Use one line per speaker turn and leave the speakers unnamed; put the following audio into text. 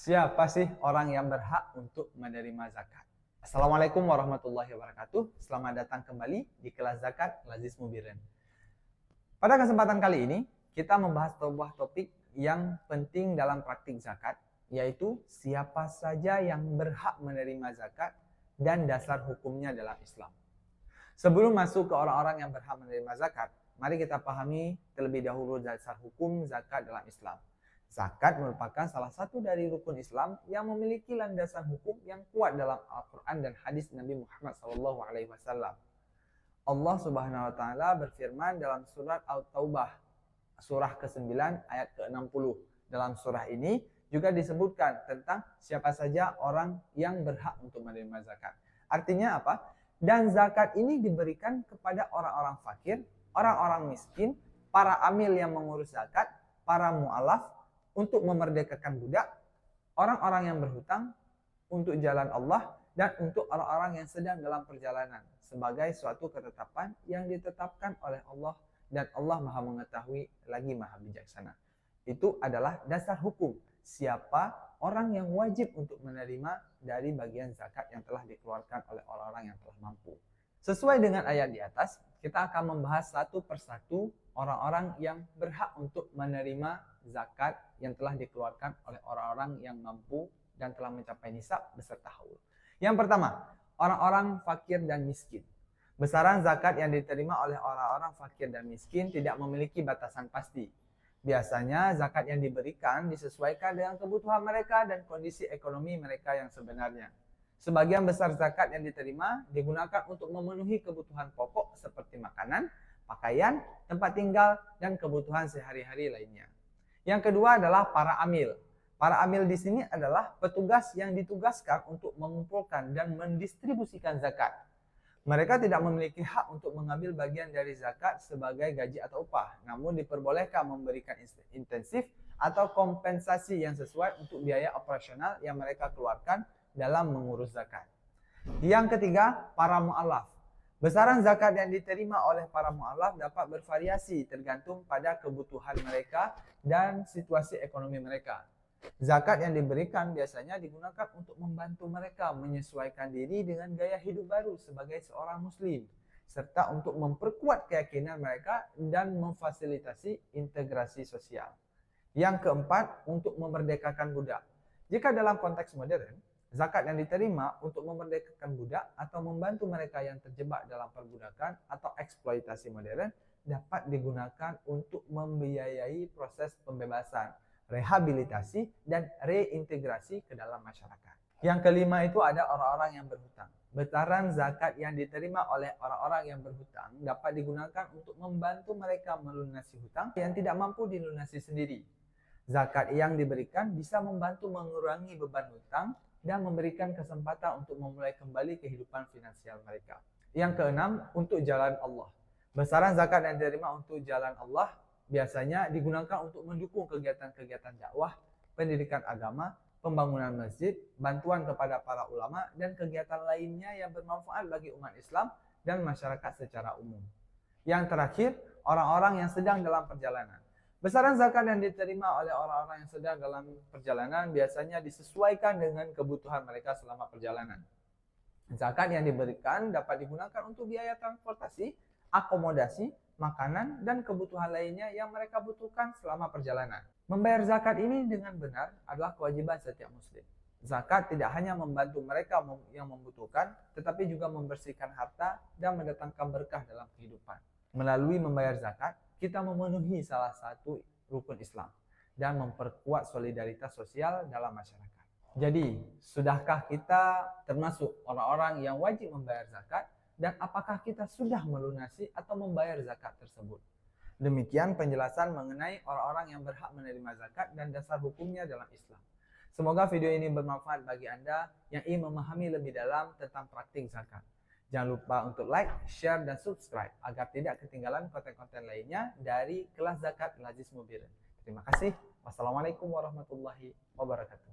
Siapa sih orang yang berhak untuk menerima zakat? Assalamualaikum warahmatullahi wabarakatuh. Selamat datang kembali di kelas zakat Lazis Mubirin. Pada kesempatan kali ini, kita membahas sebuah topik yang penting dalam praktik zakat, yaitu siapa saja yang berhak menerima zakat dan dasar hukumnya dalam Islam. Sebelum masuk ke orang-orang yang berhak menerima zakat, mari kita pahami terlebih dahulu dasar hukum zakat dalam Islam. Zakat merupakan salah satu dari rukun Islam yang memiliki landasan hukum yang kuat dalam Al-Quran dan hadis Nabi Muhammad SAW. Allah Subhanahu wa taala berfirman dalam surat At-Taubah, surah ke-9 ayat ke-60. Dalam surah ini juga disebutkan tentang siapa saja orang yang berhak untuk menerima zakat. Artinya apa? Dan zakat ini diberikan kepada orang-orang fakir, orang-orang miskin, para amil yang mengurus zakat, para mu'alaf, untuk memerdekakan budak, orang-orang yang berhutang, untuk jalan Allah, dan untuk orang-orang yang sedang dalam perjalanan, sebagai suatu ketetapan yang ditetapkan oleh Allah, dan Allah Maha Mengetahui lagi Maha Bijaksana. Itu adalah dasar hukum siapa orang yang wajib untuk menerima dari bagian zakat yang telah dikeluarkan oleh orang-orang yang telah mampu. Sesuai dengan ayat di atas, kita akan membahas satu persatu orang-orang yang berhak untuk menerima zakat yang telah dikeluarkan oleh orang-orang yang mampu dan telah mencapai nisab beserta haul. Yang pertama, orang-orang fakir dan miskin. Besaran zakat yang diterima oleh orang-orang fakir dan miskin tidak memiliki batasan pasti. Biasanya zakat yang diberikan disesuaikan dengan kebutuhan mereka dan kondisi ekonomi mereka yang sebenarnya. Sebagian besar zakat yang diterima digunakan untuk memenuhi kebutuhan pokok seperti makanan, pakaian, tempat tinggal, dan kebutuhan sehari-hari lainnya. Yang kedua adalah para amil. Para amil di sini adalah petugas yang ditugaskan untuk mengumpulkan dan mendistribusikan zakat. Mereka tidak memiliki hak untuk mengambil bagian dari zakat sebagai gaji atau upah, namun diperbolehkan memberikan intensif atau kompensasi yang sesuai untuk biaya operasional yang mereka keluarkan dalam mengurus zakat. Yang ketiga, para mu'alaf. Besaran zakat yang diterima oleh para mu'alaf dapat bervariasi tergantung pada kebutuhan mereka dan situasi ekonomi mereka. Zakat yang diberikan biasanya digunakan untuk membantu mereka menyesuaikan diri dengan gaya hidup baru sebagai seorang muslim, serta untuk memperkuat keyakinan mereka dan memfasilitasi integrasi sosial. Yang keempat, untuk memerdekakan budak. Jika dalam konteks modern, zakat yang diterima untuk memerdekakan budak atau membantu mereka yang terjebak dalam perbudakan atau eksploitasi modern dapat digunakan untuk membiayai proses pembebasan, rehabilitasi, dan reintegrasi ke dalam masyarakat. Yang kelima itu ada orang-orang yang berhutang. Besaran zakat yang diterima oleh orang-orang yang berhutang dapat digunakan untuk membantu mereka melunasi hutang yang tidak mampu dilunasi sendiri. Zakat yang diberikan bisa membantu mengurangi beban hutang dan memberikan kesempatan untuk memulai kembali kehidupan finansial mereka. Yang keenam, untuk jalan Allah. Besaran zakat yang diterima untuk jalan Allah biasanya digunakan untuk mendukung kegiatan-kegiatan dakwah, pendidikan agama, pembangunan masjid, bantuan kepada para ulama, dan kegiatan lainnya yang bermanfaat bagi umat Islam dan masyarakat secara umum. Yang terakhir, orang-orang yang sedang dalam perjalanan. Besaran zakat yang diterima oleh orang-orang yang sedang dalam perjalanan biasanya disesuaikan dengan kebutuhan mereka selama perjalanan. Zakat yang diberikan dapat digunakan untuk biaya transportasi, akomodasi, makanan, dan kebutuhan lainnya yang mereka butuhkan selama perjalanan. Membayar zakat ini dengan benar adalah kewajiban setiap muslim. Zakat tidak hanya membantu mereka yang membutuhkan, tetapi juga membersihkan harta dan mendatangkan berkah dalam kehidupan. Melalui membayar zakat, kita memenuhi salah satu rukun Islam dan memperkuat solidaritas sosial dalam masyarakat. Jadi, sudahkah kita termasuk orang-orang yang wajib membayar zakat? Dan apakah kita sudah melunasi atau membayar zakat tersebut? Demikian penjelasan mengenai orang-orang yang berhak menerima zakat dan dasar hukumnya dalam Islam. Semoga video ini bermanfaat bagi Anda yang ingin memahami lebih dalam tentang praktik zakat. Jangan lupa untuk like, share, dan subscribe agar tidak ketinggalan konten-konten lainnya dari kelas zakat Lazis Mubirin. Terima kasih. Wassalamualaikum warahmatullahi wabarakatuh.